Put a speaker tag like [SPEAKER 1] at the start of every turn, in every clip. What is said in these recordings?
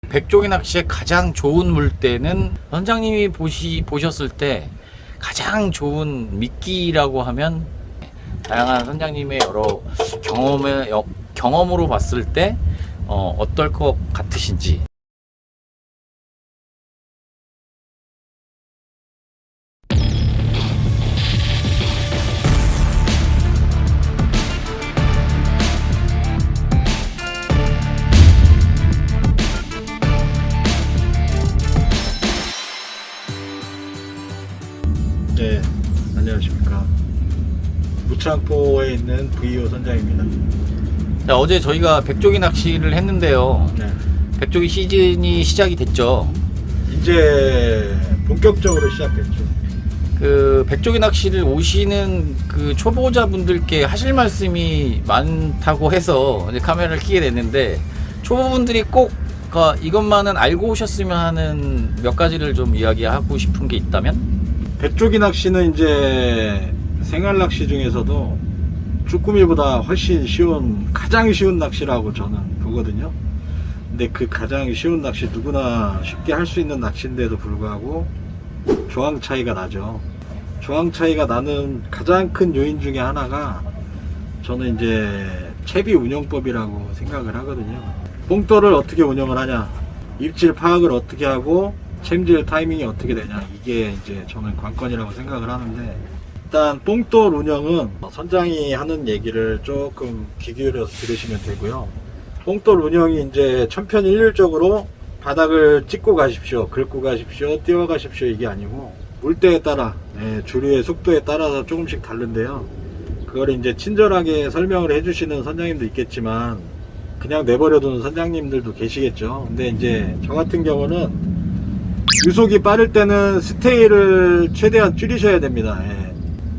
[SPEAKER 1] 백조기 낚시의 가장 좋은 물때는 선장님이 보셨을 때 가장 좋은 미끼라고 하면 다양한 선장님의 여러 경험으로 봤을 때 어떨 것 같으신지.
[SPEAKER 2] 네, 안녕하십니까. 무창포에 있는 VO 선장입니다.
[SPEAKER 1] 자, 어제 저희가 백조기 낚시를 했는데요.
[SPEAKER 2] 네.
[SPEAKER 1] 백조기 시즌이 시작이 됐죠.
[SPEAKER 2] 이제 본격적으로 시작됐죠.
[SPEAKER 1] 그 백조기 낚시를 오시는 그 초보자분들께 하실 말씀이 많다고 해서 이제 카메라를 켜게 됐는데, 초보분들이 꼭 이것만은 알고 오셨으면 하는 몇 가지를 좀 이야기하고 싶은 게 있다면?
[SPEAKER 2] 백조기 낚시는 이제 생활 낚시 중에서도 쭈꾸미보다 훨씬 가장 쉬운 낚시라고 저는 보거든요. 근데 그 가장 쉬운 낚시 누구나 쉽게 할 수 있는 낚시인데도 불구하고 조항 차이가 나죠. 조항 차이가 나는 가장 큰 요인 중에 하나가 저는 이제 채비 운영법이라고 생각을 하거든요. 뽕돌을 어떻게 운영을 하냐, 입질 파악을 어떻게 하고 챔질 타이밍이 어떻게 되냐, 이게 이제 저는 관건이라고 생각을 하는데, 일단 뽕돌 운영은 선장이 하는 얘기를 조금 귀 기울여서 들으시면 되고요. 뽕돌 운영이 이제 천편일률적으로 바닥을 찍고 가십시오, 긁고 가십시오, 띄워 가십시오, 이게 아니고 물때에 따라, 주류의 속도에 따라서 조금씩 다른데요. 그걸 이제 친절하게 설명을 해주시는 선장님도 있겠지만 그냥 내버려두는 선장님들도 계시겠죠. 근데 이제 저 같은 경우는 유속이 빠를 때는 스테이를 최대한 줄이셔야 됩니다.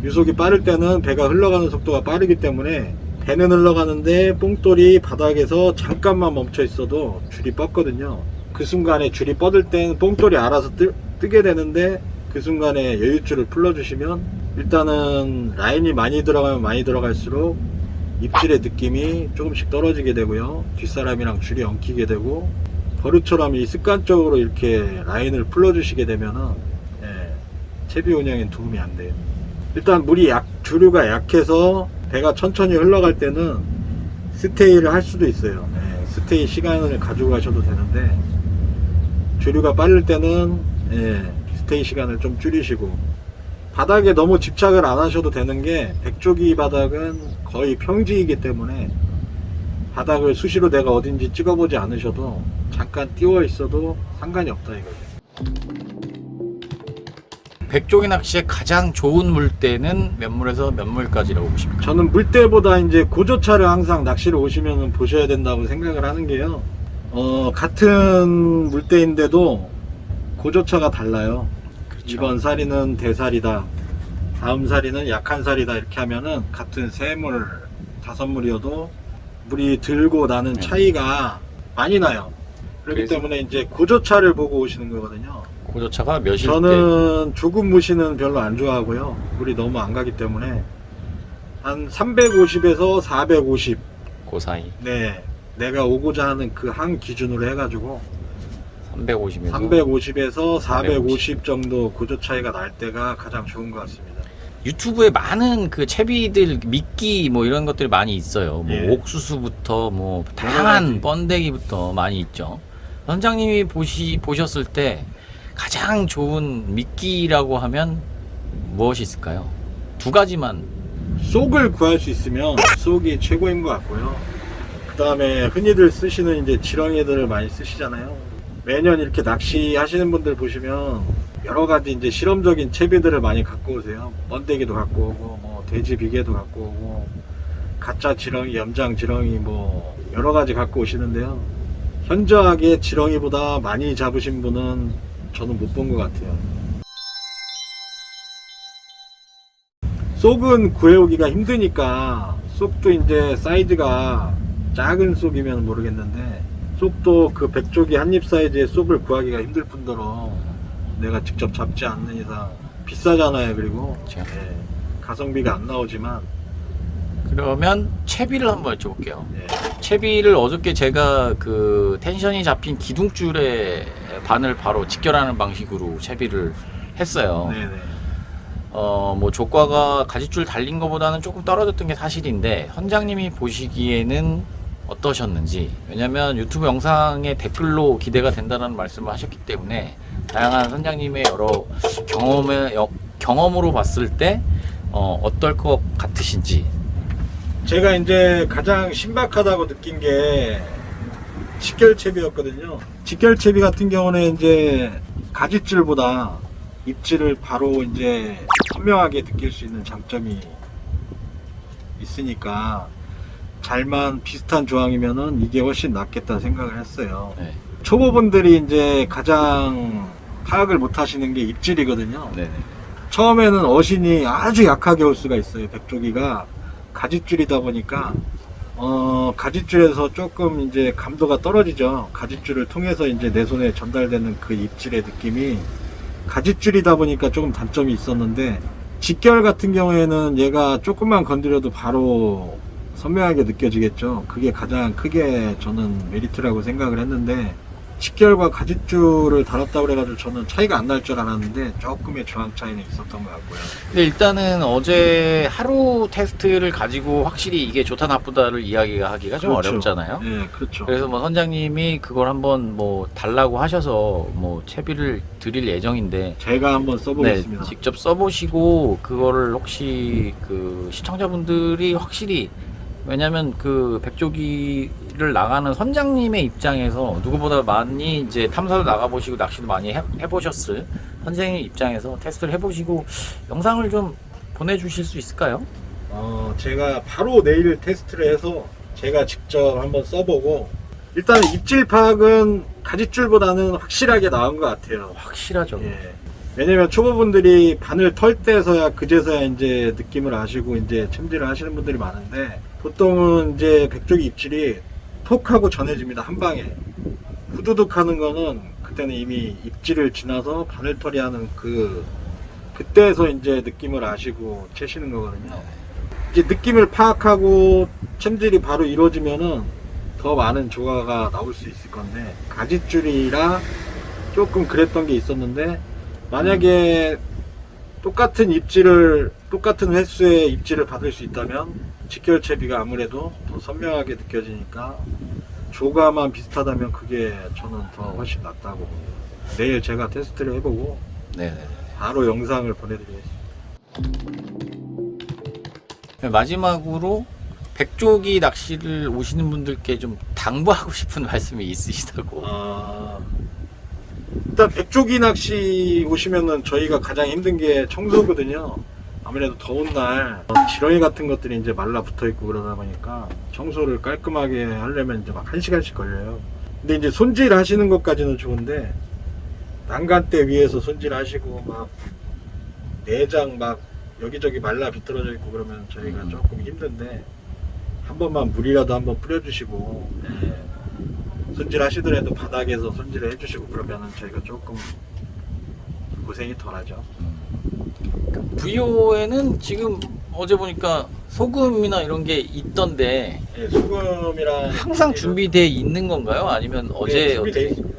[SPEAKER 2] 유속이 빠를 때는 배가 흘러가는 속도가 빠르기 때문에 배는 흘러가는데 뽕돌이 바닥에서 잠깐만 멈춰 있어도 줄이 뻗거든요. 그 순간에 줄이 뻗을 땐 뽕돌이 알아서 뜨게 되는데, 그 순간에 여유줄을 풀어주시면 일단은 라인이 많이 들어가면 많이 들어갈수록 입질의 느낌이 조금씩 떨어지게 되고요. 뒷사람이랑 줄이 엉키게 되고, 버릇처럼 이 습관적으로 이렇게 라인을 풀어주시게 되면은 채비 운영엔 도움이 안 돼요. 일단 주류가 약해서 배가 천천히 흘러갈 때는 스테이를 할 수도 있어요. 스테이 시간을 가지고 가셔도 되는데, 주류가 빠를 때는 스테이 시간을 좀 줄이시고, 바닥에 너무 집착을 안 하셔도 되는 게, 백조기 바닥은 거의 평지이기 때문에 바닥을 수시로 내가 어딘지 찍어보지 않으셔도 잠깐 띄워 있어도 상관이 없다 이거죠.
[SPEAKER 1] 백조기 낚시의 가장 좋은 물때는 몇 물에서 몇 물까지라고 보십니까?
[SPEAKER 2] 저는 물때보다 이제 고조차를 항상 낚시를 오시면 보셔야 된다고 생각을 하는 게요. 같은 물때인데도 고조차가 달라요. 그렇죠. 이번 사리는 대살이다, 다음 사리는 약한 살이다, 이렇게 하면은 같은 3물, 5물이어도 물이 들고 나는 차이가 많이 나요. 그렇기 때문에 이제 고조차를 보고 오시는 거거든요.
[SPEAKER 1] 고조차가 몇일 때?
[SPEAKER 2] 저는 조금 무시는 별로 안 좋아하고요. 물이 너무 안 가기 때문에 한 350에서 450.
[SPEAKER 1] 그 사이.
[SPEAKER 2] 네, 내가 오고자 하는 그 항 기준으로 해가지고
[SPEAKER 1] 350에서
[SPEAKER 2] 450 정도 고조 차이가 날 때가 가장 좋은 것 같습니다.
[SPEAKER 1] 유튜브에 많은 그 채비들 미끼 뭐 이런 것들이 많이 있어요. 뭐 옥수수부터 뭐 다양한 번데기부터 많이 있죠. 선장님이 보셨을 때 가장 좋은 미끼라고 하면 무엇이 있을까요? 두 가지만.
[SPEAKER 2] 쏙을 구할 수 있으면 쏙이 최고인 것 같고요. 그 다음에 흔히들 쓰시는 이제 지렁이들을 많이 쓰시잖아요. 매년 이렇게 낚시 하시는 분들 보시면 여러 가지 이제 실험적인 채비들을 많이 갖고 오세요. 번데기도 갖고 오고, 뭐 돼지 비계도 갖고 오고, 가짜 지렁이, 염장 지렁이, 뭐 여러 가지 갖고 오시는데요. 현저하게 지렁이보다 많이 잡으신 분은 저는 못 본 것 같아요. 쏙은 구해오기가 힘드니까, 쏙도 이제 사이즈가 작은 쏙이면 모르겠는데, 쏙도 그 백조기 한입 사이즈의 쏙을 구하기가 힘들 뿐더러 내가 직접 잡지 않는 이상 비싸잖아요. 그리고 가성비가 안 나오지만
[SPEAKER 1] 그러면 채비를 한번 여쭤볼게요.
[SPEAKER 2] 예.
[SPEAKER 1] 채비를 어저께 제가 그 텐션이 잡힌 기둥줄에 바늘 바로 직결하는 방식으로 채비를 했어요.
[SPEAKER 2] 네네.
[SPEAKER 1] 뭐 조과가 가지줄 달린 것보다는 조금 떨어졌던 게 사실인데 선장님이 보시기에는 어떠셨는지, 왜냐면 유튜브 영상에 댓글로 기대가 된다는 말씀을 하셨기 때문에 다양한 선장님의 여러 경험으로 봤을 때 어떨 것 같으신지.
[SPEAKER 2] 제가 이제 가장 신박하다고 느낀 게 직결채비였거든요. 직결채비 같은 경우는 이제 가지줄보다 입질을 바로 이제 선명하게 느낄 수 있는 장점이 있으니까 잘만 비슷한 조항이면은 이게 훨씬 낫겠다 생각을 했어요.
[SPEAKER 1] 네.
[SPEAKER 2] 초보분들이 이제 가장 파악을 못 하시는 게 입질이거든요.
[SPEAKER 1] 네네.
[SPEAKER 2] 처음에는 어신이 아주 약하게 올 수가 있어요. 백조기가 가지줄이다 보니까 가지줄에서 조금 이제 감도가 떨어지죠. 가지줄을 통해서 이제 내 손에 전달되는 그 입질의 느낌이 가지줄이다 보니까 조금 단점이 있었는데, 직결 같은 경우에는 얘가 조금만 건드려도 바로 선명하게 느껴지겠죠. 그게 가장 크게 저는 메리트라고 생각을 했는데, 직결과 가지줄을 달았다고 그래가지고 저는 차이가 안 날 줄 알았는데 조금의 조항 차이는 있었던 것 같고요.
[SPEAKER 1] 근데 일단은 어제 하루 테스트를 가지고 확실히 이게 좋다 나쁘다를 이야기하기가 좀
[SPEAKER 2] 그렇죠.
[SPEAKER 1] 어렵잖아요.
[SPEAKER 2] 네, 그렇죠.
[SPEAKER 1] 그래서 뭐 선장님이 그걸 한번 뭐 달라고 하셔서 뭐 채비를 드릴 예정인데,
[SPEAKER 2] 제가 한번 써보겠습니다.
[SPEAKER 1] 네, 직접 써보시고 그거를 혹시 그 시청자분들이 확실히, 왜냐면 그 백조기를 나가는 선장님의 입장에서 누구보다 많이 이제 탐사도 나가보시고 낚시도 많이 해보셨을 선생님 입장에서 테스트를 해보시고 영상을 좀 보내주실 수 있을까요?
[SPEAKER 2] 제가 바로 내일 테스트를 해서 제가 직접 한번 써보고, 일단 입질 파악은 가지줄보다는 확실하게 나은 것 같아요.
[SPEAKER 1] 확실하죠.
[SPEAKER 2] 예. 왜냐면 초보분들이 바늘 털 때서야 그제서야 이제 느낌을 아시고 이제 챔질을 하시는 분들이 많은데, 보통은 이제 백조기 입질이 톡 하고 전해집니다. 한 방에. 후두둑 하는 거는 그때는 이미 입질을 지나서 바늘털이 하는 그때에서 이제 느낌을 아시고 채시는 거거든요. 이제 느낌을 파악하고 챔질이 바로 이루어지면은 더 많은 조화가 나올 수 있을 건데, 가지줄이라 조금 그랬던 게 있었는데, 만약에 똑같은 횟수의 입질을 받을 수 있다면 직결채비가 아무래도 더 선명하게 느껴지니까, 조가만 비슷하다면 그게 저는 더 훨씬 낫다고 봅니다. 내일 제가 테스트를 해보고
[SPEAKER 1] 네네.
[SPEAKER 2] 바로 영상을 보내드리겠습니다.
[SPEAKER 1] 마지막으로 백조기 낚시를 오시는 분들께 좀 당부하고 싶은 말씀이 있으시다고.
[SPEAKER 2] 일단 백조기 낚시 오시면은 저희가 가장 힘든 게 청소거든요. 아무래도 더운 날 지렁이 같은 것들이 이제 말라 붙어 있고 그러다 보니까 청소를 깔끔하게 하려면 이제 막 1시간씩 걸려요. 근데 이제 손질 하시는 것까지는 좋은데, 난간대 위에서 손질 하시고 막 내장 막 여기저기 말라 비틀어져 있고 그러면 저희가 조금 힘든데, 한 번만 물이라도 한번 뿌려주시고, 손질 하시더라도 바닥에서 손질을 해주시고 그러면은 저희가 조금 고생이 덜하죠.
[SPEAKER 1] VO에는 지금 어제 보니까 소금이나 이런 게 있던데
[SPEAKER 2] 네, 소금이랑
[SPEAKER 1] 항상 준비되어 있는 건가요? 아니면 어제
[SPEAKER 2] 준비되어
[SPEAKER 1] 어떻게?
[SPEAKER 2] 있습니다.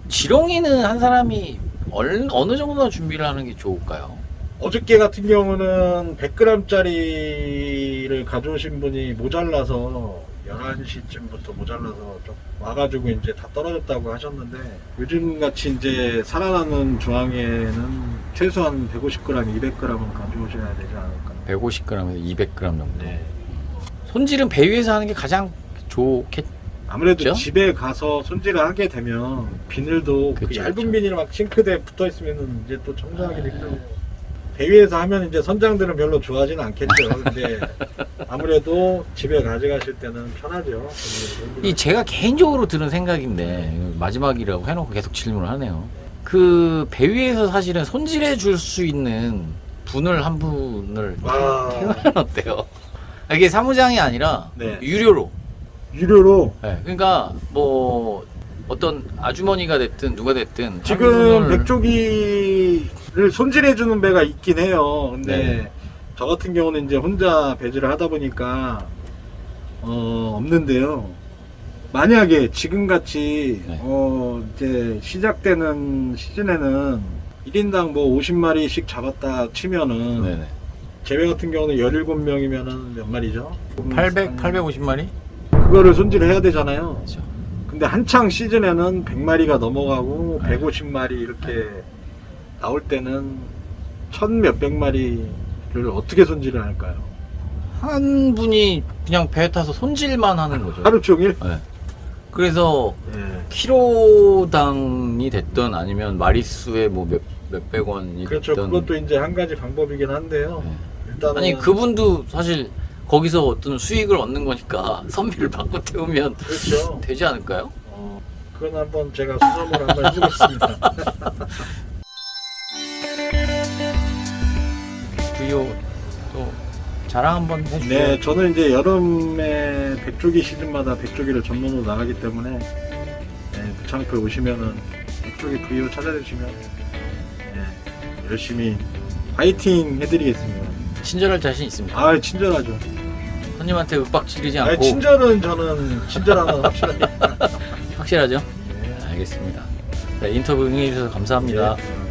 [SPEAKER 1] 지렁이는 한 사람이 어느 정도 준비를 하는 게 좋을까요?
[SPEAKER 2] 어저께 같은 경우는 100g짜리를 가져오신 분이 모자라서 11시쯤부터 모자라서 좀 와가지고 이제 다 떨어졌다고 하셨는데, 요즘 같이 이제 살아나는 조항에는 최소한 150g, 200g은 가져오셔야 되지 않을까.
[SPEAKER 1] 150g에서 200g 정도.
[SPEAKER 2] 네.
[SPEAKER 1] 손질은 배 위에서 하는 게 가장 좋겠죠?
[SPEAKER 2] 아무래도 집에 가서 손질을 하게 되면 비늘도 그
[SPEAKER 1] 그쵸,
[SPEAKER 2] 얇은
[SPEAKER 1] 그쵸.
[SPEAKER 2] 비닐 막 싱크대에 붙어 있으면 이제 또 청소하기도 힘들고, 배 위에서 하면 이제 선장들은 별로 좋아하지는 않겠죠. 근데 아무래도 집에 가져가실 때는 편하죠.
[SPEAKER 1] 이 제가 개인적으로 들은 생각인데 마지막이라고 해놓고 계속 질문을 하네요. 그 배 위에서 사실은 손질해 줄 수 있는 분을 한 분을 태우면 어때요? 이게 사무장이 아니라
[SPEAKER 2] 네.
[SPEAKER 1] 유료로.
[SPEAKER 2] 네,
[SPEAKER 1] 그러니까 뭐 어떤 아주머니가 됐든 누가 됐든
[SPEAKER 2] 지금 백조기를 손질해 주는 배가 있긴 해요. 근데
[SPEAKER 1] 네.
[SPEAKER 2] 저 같은 경우는 이제 혼자 배지를 하다 보니까 없는데요. 만약에 지금같이
[SPEAKER 1] 네.
[SPEAKER 2] 이제 시작되는 시즌에는 1인당 뭐 50마리씩 잡았다 치면은
[SPEAKER 1] 네네.
[SPEAKER 2] 재배 같은 경우는 17명이면은 몇 마리죠?
[SPEAKER 1] 850마리?
[SPEAKER 2] 그거를 손질을 해야 되잖아요.
[SPEAKER 1] 그렇죠.
[SPEAKER 2] 근데 한창 시즌에는 100마리가 넘어가고
[SPEAKER 1] 네.
[SPEAKER 2] 150마리 이렇게 나올 때는 1000 몇백 마리를 어떻게 손질을 할까요?
[SPEAKER 1] 한 분이 그냥 배 타서 손질만 하는 거죠.
[SPEAKER 2] 하루 종일?
[SPEAKER 1] 네. 그래서
[SPEAKER 2] 예.
[SPEAKER 1] 키로당이 됐든 아니면 마리수에 뭐 몇백 원이
[SPEAKER 2] 그렇죠.
[SPEAKER 1] 됐든.
[SPEAKER 2] 그것도 이제 한 가지 방법이긴 한데요.
[SPEAKER 1] 네.
[SPEAKER 2] 일단은
[SPEAKER 1] 아니 그분도 사실 거기서 어떤 수익을 얻는 거니까 선비를 받고 태우면
[SPEAKER 2] 그렇죠.
[SPEAKER 1] 되지 않을까요?
[SPEAKER 2] 그건 한번 제가 수정을 한번 해보겠습니다.
[SPEAKER 1] VO 또 자랑 한번 해주세요.
[SPEAKER 2] 네, 저는 이제 여름에 백조기 시즌마다 백조기를 전문으로 나가기 때문에 부창포에 오시면은 백조기 VO 찾아주시면 열심히 파이팅 해드리겠습니다.
[SPEAKER 1] 친절할 자신 있습니까?
[SPEAKER 2] 아, 친절하죠.
[SPEAKER 1] 손님한테 윽박지르지 않고
[SPEAKER 2] 아니, 친절은 저는 친절한 건 확실하니까.
[SPEAKER 1] 확실하죠?
[SPEAKER 2] 네.
[SPEAKER 1] 알겠습니다. 네, 인터뷰 응해주셔서 감사합니다.
[SPEAKER 2] 예.